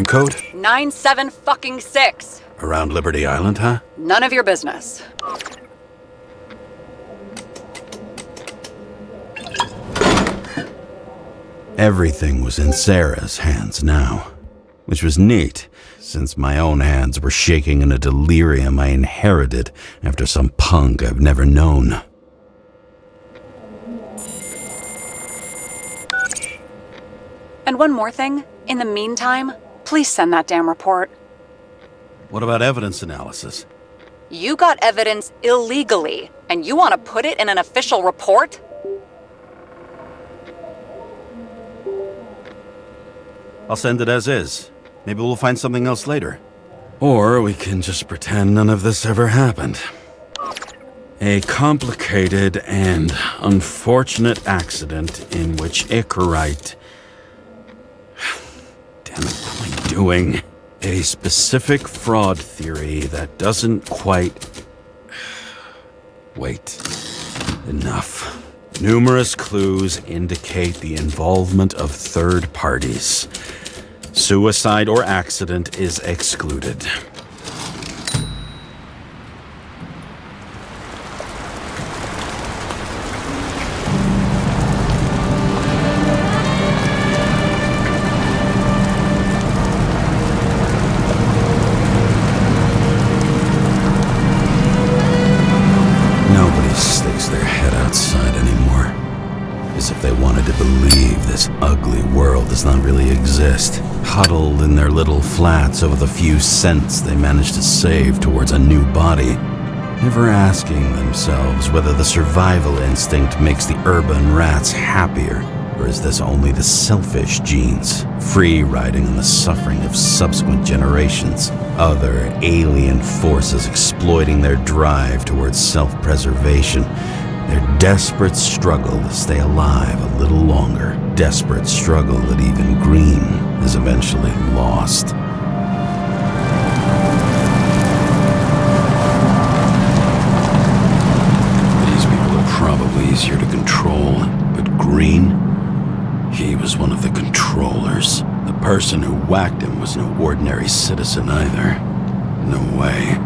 code? 97-fucking-6. Around Liberty Island, huh? None of your business. Everything was in Sarah's hands now, which was neat, since my own hands were shaking in a delirium I inherited after some punk I've never known. And one more thing. In the meantime, please send that damn report. What about evidence analysis? You got evidence illegally, and you want to put it in an official report? I'll send it as is. Maybe we'll find something else later. Or we can just pretend none of this ever happened. A complicated and unfortunate accident in which Icarite... Damn it, what am I doing? A specific fraud theory that doesn't quite... Wait. Enough. Numerous clues indicate the involvement of third parties. Suicide or accident is excluded. Nobody sticks their head outside anymore. As if they wanted to believe this ugly world does not really exist. Huddled in their little flats over the few cents they managed to save towards a new body. Never asking themselves whether the survival instinct makes the urban rats happier, or is this only the selfish genes, free riding on the suffering of subsequent generations, other alien forces exploiting their drive towards self-preservation, their desperate struggle to stay alive a little longer, desperate struggle that even Green is eventually lost. These people are probably easier to control, but Green, he was one of the controllers. The person who whacked him was no ordinary citizen either. No way.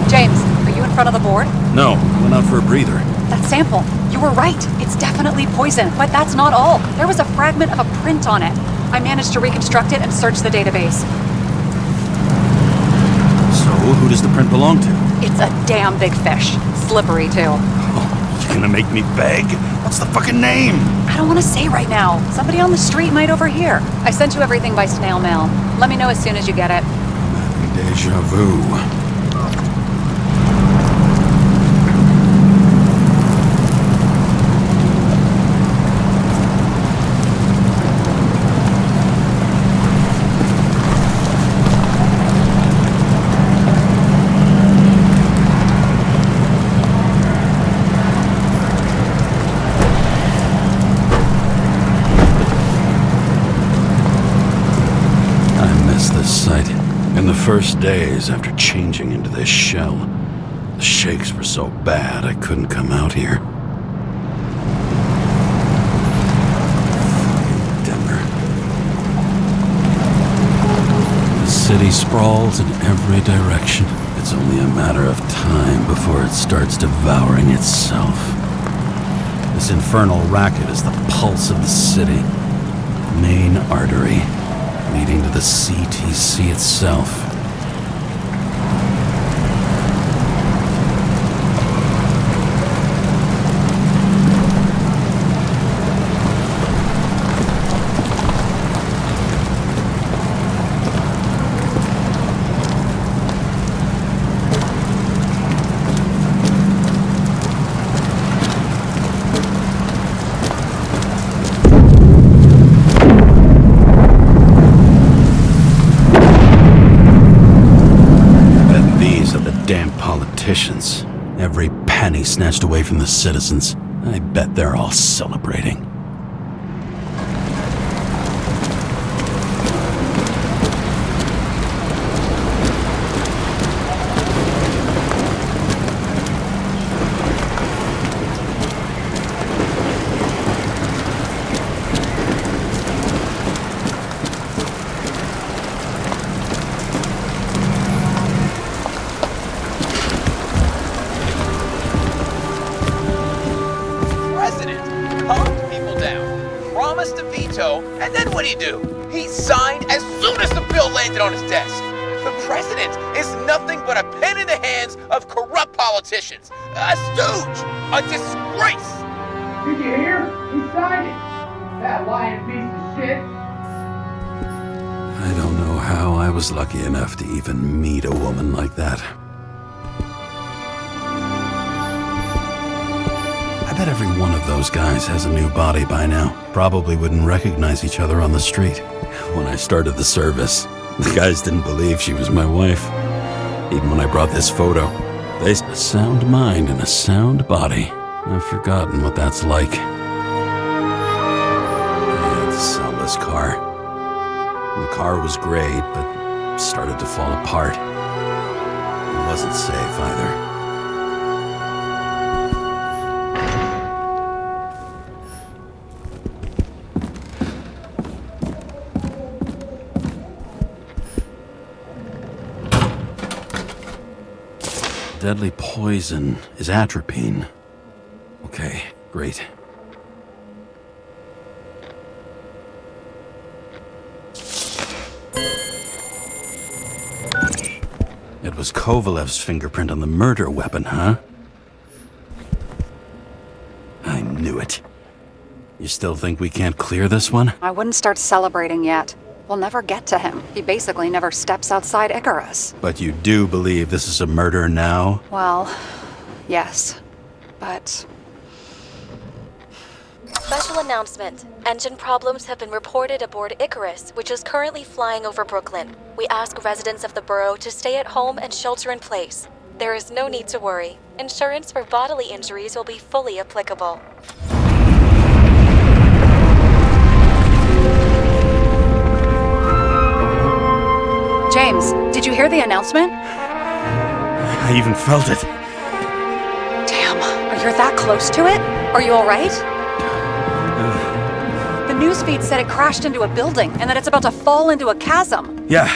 James, are you in front of the board? No, I went out for a breather. That sample. You were right. It's definitely poison, but that's not all. There was a fragment of a print on it. I managed to reconstruct it and search the database. So, who does the print belong to? It's a damn big fish. Slippery, too. Oh, you gonna make me beg? What's the fucking name? I don't want to say right now. Somebody on the street might overhear. I sent you everything by snail mail. Let me know as soon as you get it. Deja vu. In the first days after changing into this shell, the shakes were so bad I couldn't come out here. Denver. The city sprawls in every direction. It's only a matter of time before it starts devouring itself. This infernal racket is the pulse of the city, the main artery leading to the CTC itself. Politicians. Every penny snatched away from the citizens. I bet they're all celebrating. veto, and then what'd he do? He signed as soon as the bill landed on his desk. The president is nothing but a pen in the hands of corrupt politicians. A stooge! A disgrace! Did you hear? He signed it! That lying piece of shit! I don't know how I was lucky enough to even meet a woman like that. I bet every one of those guys has a new body by now. Probably wouldn't recognize each other on the street. When I started the service, the guys didn't believe she was my wife. Even when I brought this photo, they said, a sound mind and a sound body. I've forgotten what that's like. I had to sell this car. The car was great, but started to fall apart. It wasn't safe either. Deadly poison is atropine. Okay, great. It was Kovalev's fingerprint on the murder weapon, huh? I knew it. You still think we can't clear this one? I wouldn't start celebrating yet. We'll never get to him. He basically never steps outside Icarus. But you do believe this is a murder now? Well, yes. But... Special announcement. Engine problems have been reported aboard Icarus, which is currently flying over Brooklyn. We ask residents of the borough to stay at home and shelter in place. There is no need to worry. Insurance for bodily injuries will be fully applicable. James, did you hear the announcement? I even felt it. Damn, you're that close to it? Are you alright? The newsfeed said it crashed into a building and that it's about to fall into a chasm. Yeah.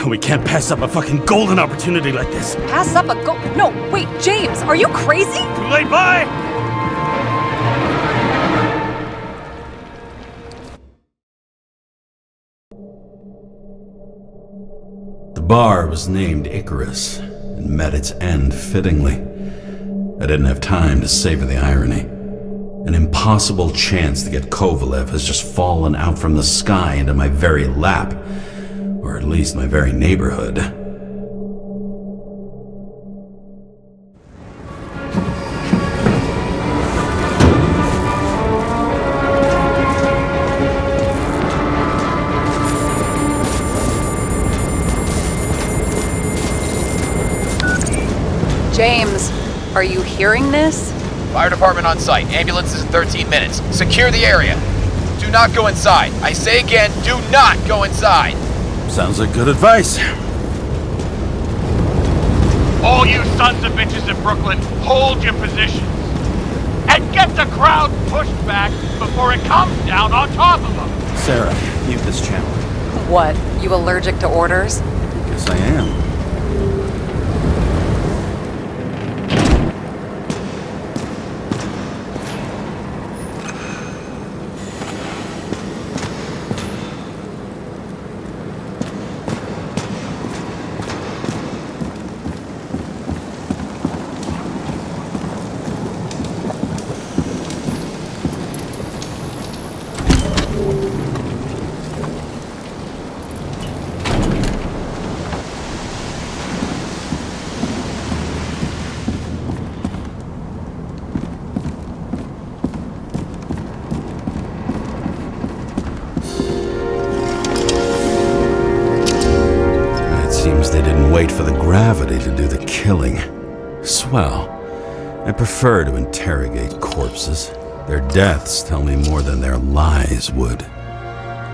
We can't pass up a fucking golden opportunity like this. Pass up a No, wait, James, are you crazy? Too late, bye! The bar was named Icarus and met its end fittingly. I didn't have time to savor the irony. An impossible chance to get Kovalev has just fallen out from the sky into my very lap, or at least my very neighborhood. James, are you hearing this? Fire department on site. Ambulances in 13 minutes. Secure the area. Do not go inside. I say again, do not go inside. Sounds like good advice. All you sons of bitches in Brooklyn, hold your positions. And get the crowd pushed back before it comes down on top of them. Sarah, mute this channel. What, you allergic to orders? Yes, I am. They didn't wait for the gravity to do the killing. Swell. I prefer to interrogate corpses. Their deaths tell me more than their lies would.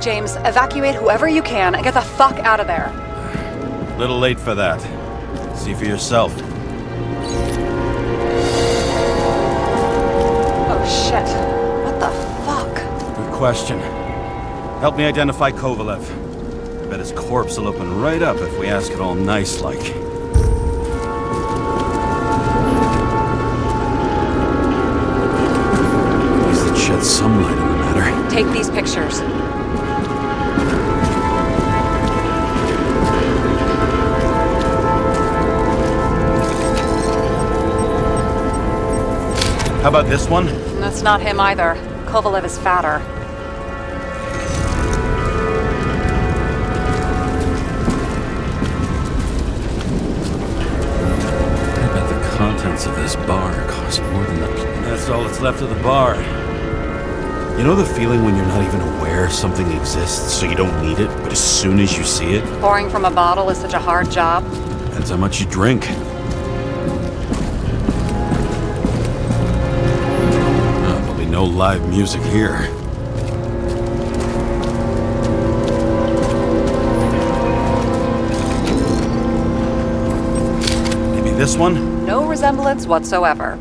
James, evacuate whoever you can and get the fuck out of there. Little late for that. See for yourself. Oh shit. What the fuck? Good question. Help me identify Kovalev. I bet his corpse will open right up if we ask it all nice-like. At least it sheds some light on the matter. better. Take these pictures. How about this one? That's not him either. Kovalev is fatter. I bet the contents of this bar cost more than the... That's all that's left of the bar. You know the feeling when you're not even aware something exists, so you don't need it, but as soon as you see it... Pouring from a bottle is such a hard job. Depends how much you drink. There'll be no live music here. Maybe this one? No resemblance whatsoever.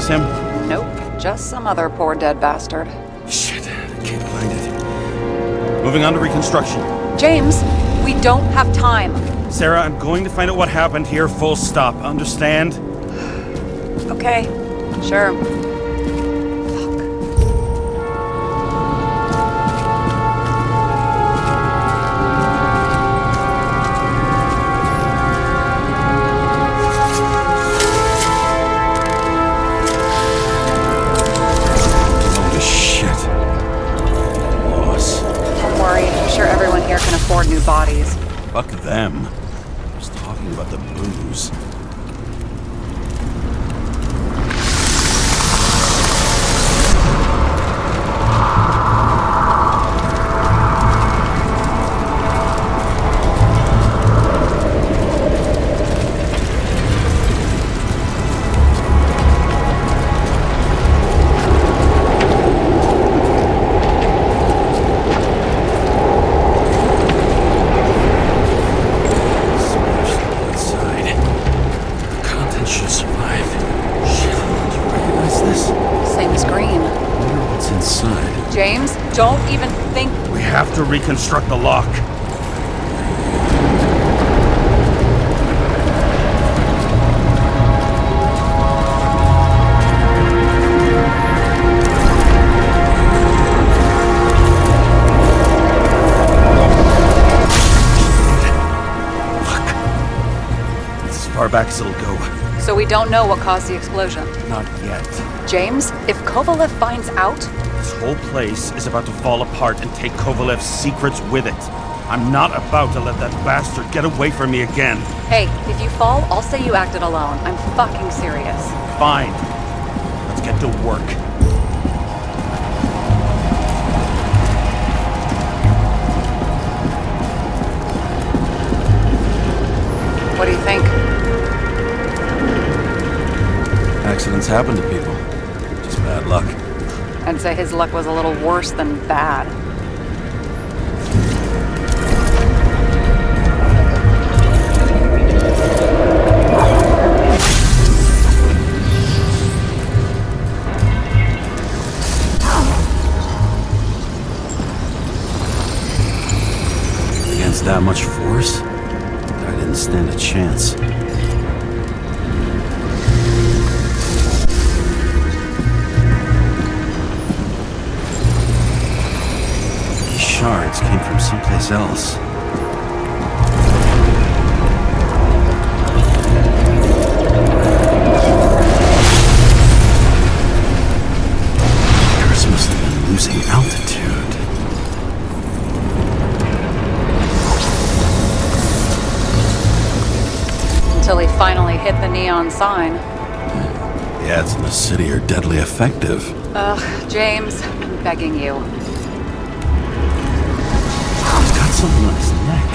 Him? Nope, just some other poor dead bastard. Shit, I can't find it. Moving on to reconstruction. James, we don't have time. Sarah, I'm going to find out what happened here, full stop. Understand? Okay, sure. Afford new bodies. Fuck them. I was talking about the booze. James, don't even think... We have to reconstruct the lock. Look. It's as far back as it'll go. So we don't know what caused the explosion? Not yet. James, if Kovalev finds out... This whole place is about to fall apart and take Kovalev's secrets with it. I'm not about to let that bastard get away from me again. Hey, if you fall, I'll say you acted alone. I'm fucking serious. Fine. Let's get to work. What do you think? Accidents happen to people. Just bad luck. I'd say his luck was a little worse than bad. Against that much force, I didn't stand a chance. Shards came from someplace else. Icarus must have been losing altitude. Until he finally hit the neon sign. The ads in the city are deadly effective. Ugh, James, I'm begging you. Something on his neck.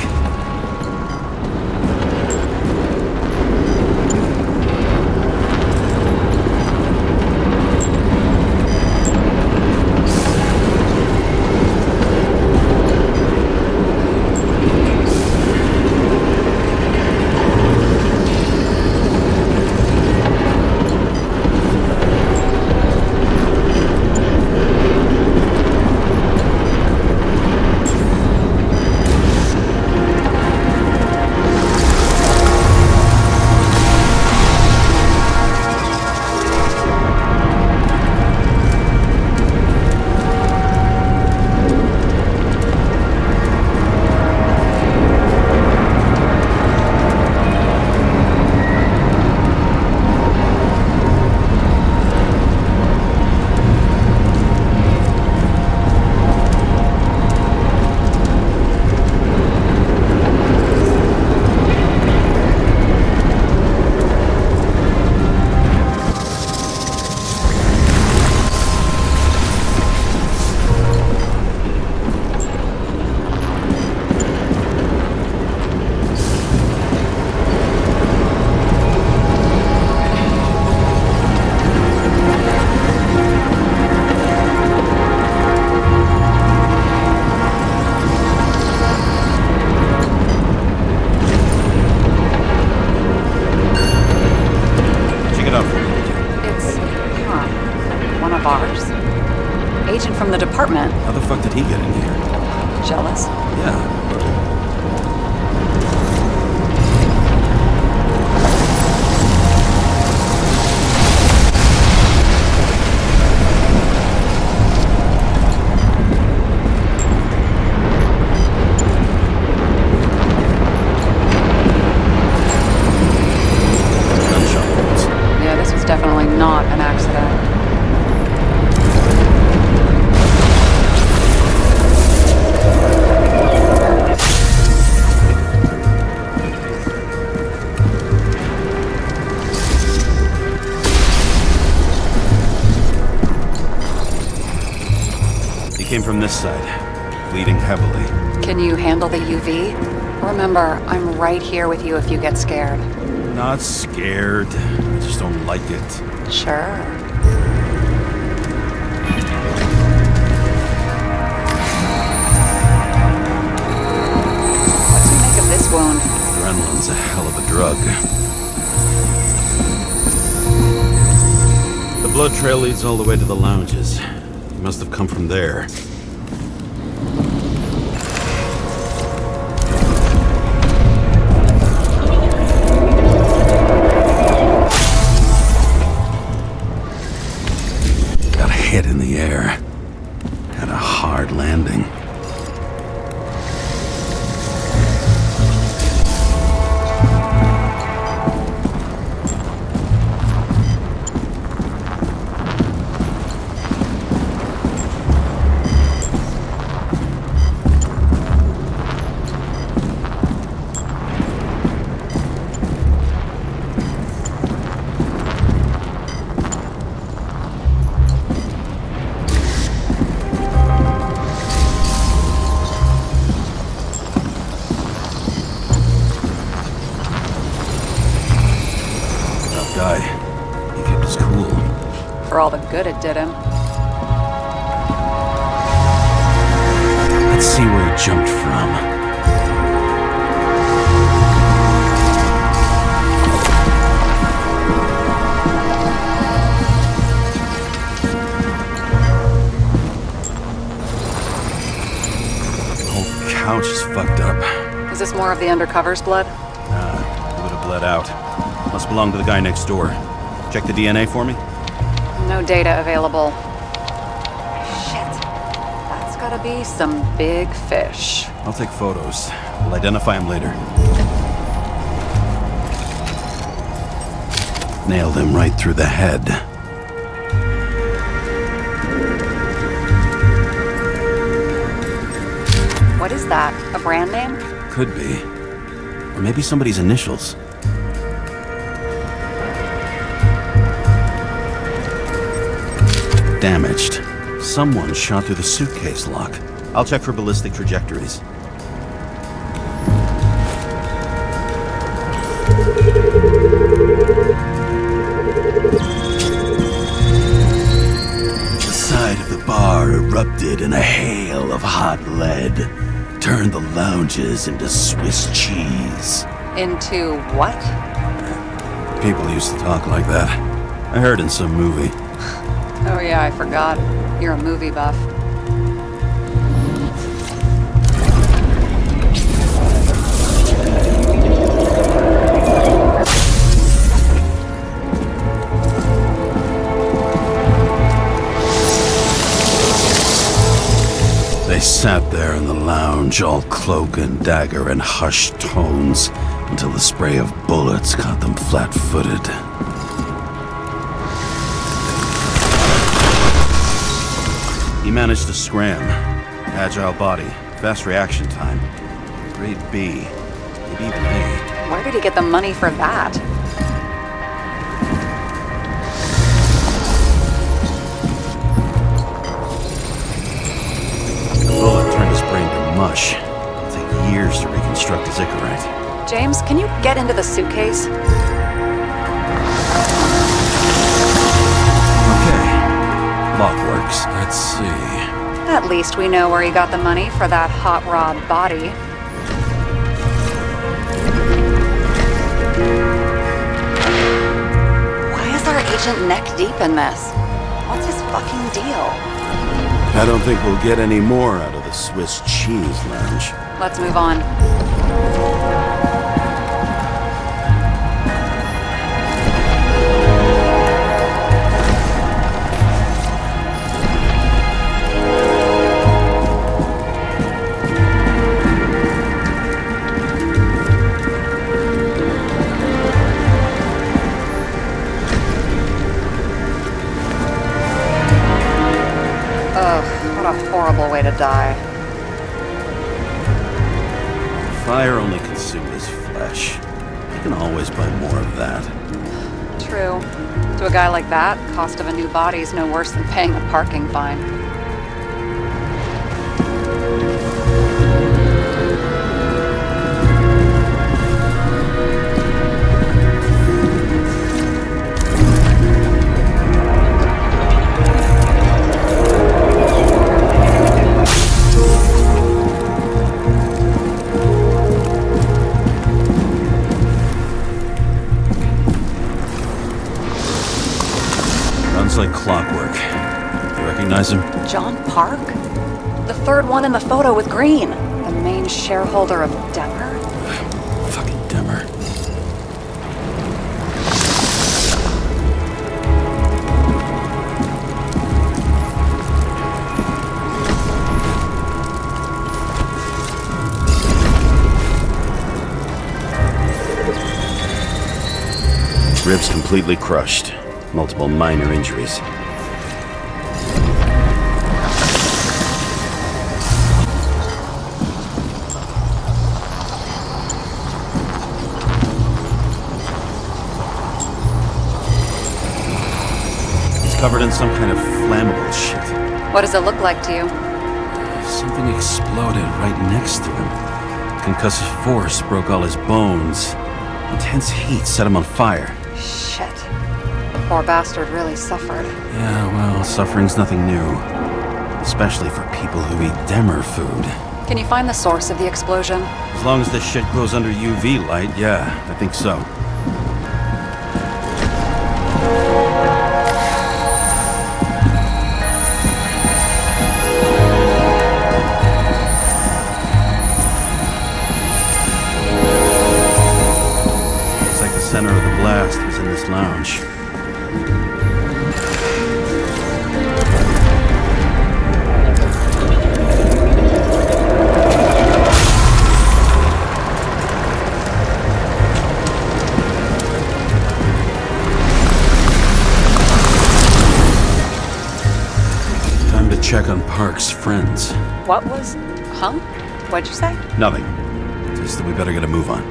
apartment. How the fuck did he get in here? Jealous? Yeah. Yeah, this was definitely not an accident. He came from this side, bleeding heavily. Can you handle the UV? Remember, I'm right here with you if you get scared. Not scared. I just don't like it. Sure. What do you make of this wound? Adrenaline's a hell of a drug. The blood trail leads all the way to the lounges. He must have come from there. Got hit in the air. Had a hard landing. Guy. He kept his cool. For all the good it did him. Let's see where he jumped from. The whole couch is fucked up. Is this more of the undercover's blood? Nah, it would have bled out. Must belong to the guy next door. Check the DNA for me? No data available. Shit. That's gotta be some big fish. I'll take photos. We'll identify him later. Nailed him right through the head. What is that? A brand name? Could be. Or maybe somebody's initials. Damaged. Someone shot through the suitcase lock. I'll check for ballistic trajectories. The side of the bar erupted in a hail of hot lead. Turned the lounges into Swiss cheese. Into what? People used to talk like that. I heard in some movie. Oh yeah, I forgot. You're a movie buff. They sat there in the lounge, all cloak and dagger and hushed tones, until the spray of bullets caught them flat-footed. He managed to scram. Agile body, fast reaction time. Grade B, maybe even A. Where did he get the money for that? The bullet turned his brain to mush. It'll take years to reconstruct his Icarite. James, can you get into the suitcase? Okay. Lock works. Let's see. At least we know where he got the money for that hot rod body. Why is our agent neck deep in this? What's his fucking deal? I don't think we'll get any more out of the Swiss Cheese Lounge. Let's move on. What a horrible way to die. Fire only consumed his flesh. You can always buy more of that. True. To a guy like that, cost of a new body is no worse than paying a parking fine. Like clockwork. You recognize him? John Park? The third one in the photo with green. The main shareholder of Demer? Fucking Demer. Ribs completely crushed. Multiple minor injuries. He's covered in some kind of flammable shit. What does it look like to you? Something exploded right next to him. Concussive force broke all his bones. Intense heat set him on fire. Shit. The poor bastard really suffered. Yeah, well, suffering's nothing new. Especially for people who eat Demer food. Can you find the source of the explosion? As long as this shit goes under UV light, yeah, I think so. Looks like the center of the blast was in this lounge. Check on Park's friends. What was... Huh? What'd you say? Nothing. Just that we better get a move on.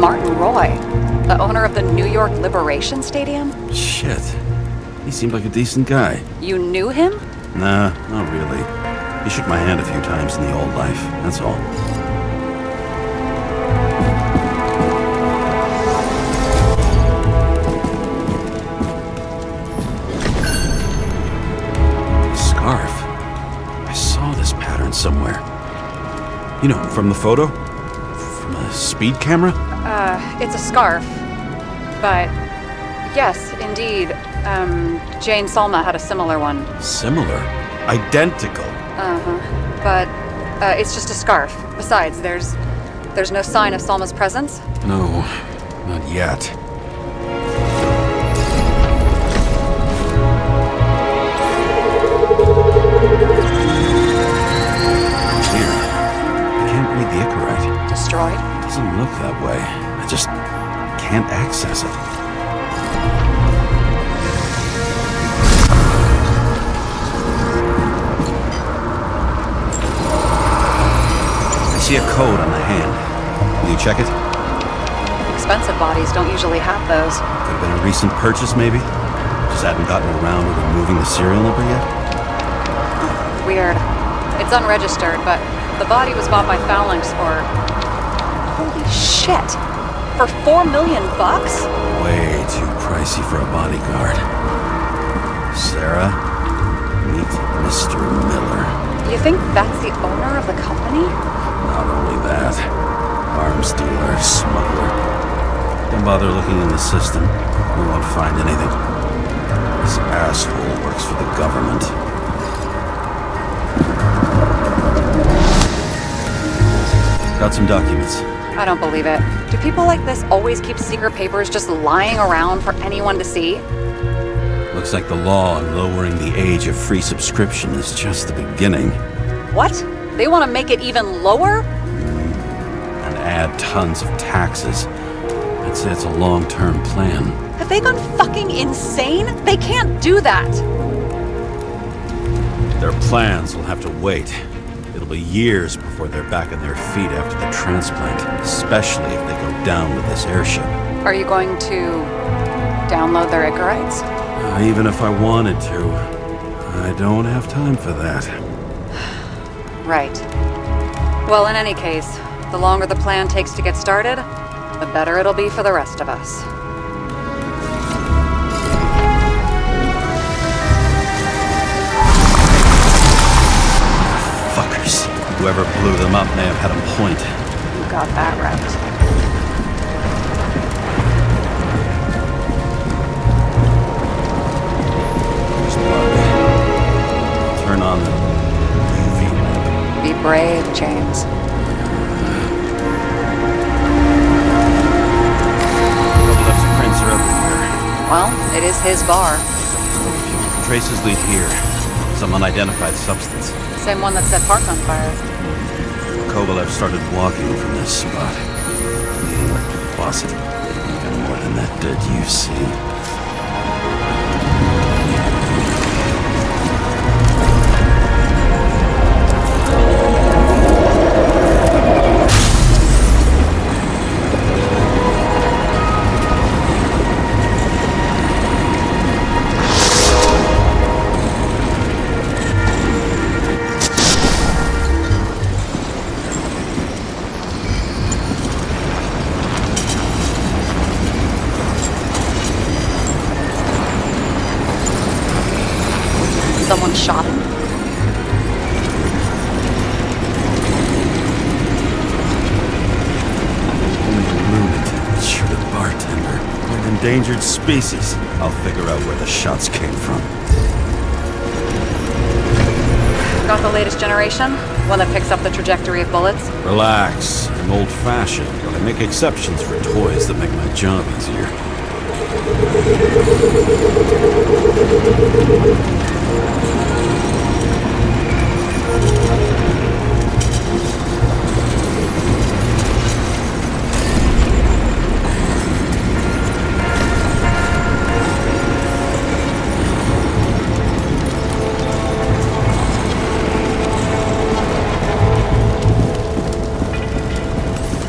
Martin Roy, the owner of the New York Liberation Stadium? Shit. He seemed like a decent guy. You knew him? Nah, not really. He shook my hand a few times in the old life, that's all. Scarf. I saw this pattern somewhere. You know, from the photo? From a speed camera? It's a scarf. But, yes, indeed. Jane Salma had a similar one. Similar? Identical? Uh-huh. But, it's just a scarf. Besides, there's no sign of Salma's presence? No, not yet. Weird. I can't read the Icarite. Destroyed? Doesn't look that way. I just can't access it. I see a code on the hand. Will you check it? Expensive bodies don't usually have those. Could have been a recent purchase, maybe? Just hadn't gotten around to removing the serial number yet? Weird. It's unregistered, but the body was bought by Phalanx for... Holy shit! For $4 million bucks? Way too pricey for a bodyguard. Sarah, we Meet Mr. Miller. You think that's the owner of the company? Not only that, arms dealer, smuggler. Don't bother looking in the system. We won't find anything. This asshole works for the government. Got some documents. I don't believe it. Do people like this always keep secret papers just lying around for anyone to see? Looks like the law on lowering the age of free subscription is just the beginning. What? They want to make it even lower? And add tons of taxes. I'd say it's a long-term plan. Have they gone fucking insane? They can't do that! Their plans will have to wait. It'll be years before they're back on their feet after the transplant, especially if they go down with this airship. Are you going to download their Icarites? Even if I wanted to, I don't have time for that. Right. Well, in any case, the longer the plan takes to get started, the better it'll be for the rest of us. Fuckers. Whoever blew them up may have had a point. You got that right. There's blood. Turn on the UV lamp. Be brave, James. Kovalev's prints are everywhere. Well, it is his bar. Traces lead here. Some unidentified substance. Same one that set Park on fire. Kovalev started walking from this spot. Bleeding like a faucet. Even more than that dirt you see. Someone shot him? Only a lunatic would shoot a bartender. We're an endangered species. I'll figure out where the shots came from. Got the latest generation? One that picks up the trajectory of bullets? Relax. I'm old-fashioned, but I make exceptions for toys that make my job easier.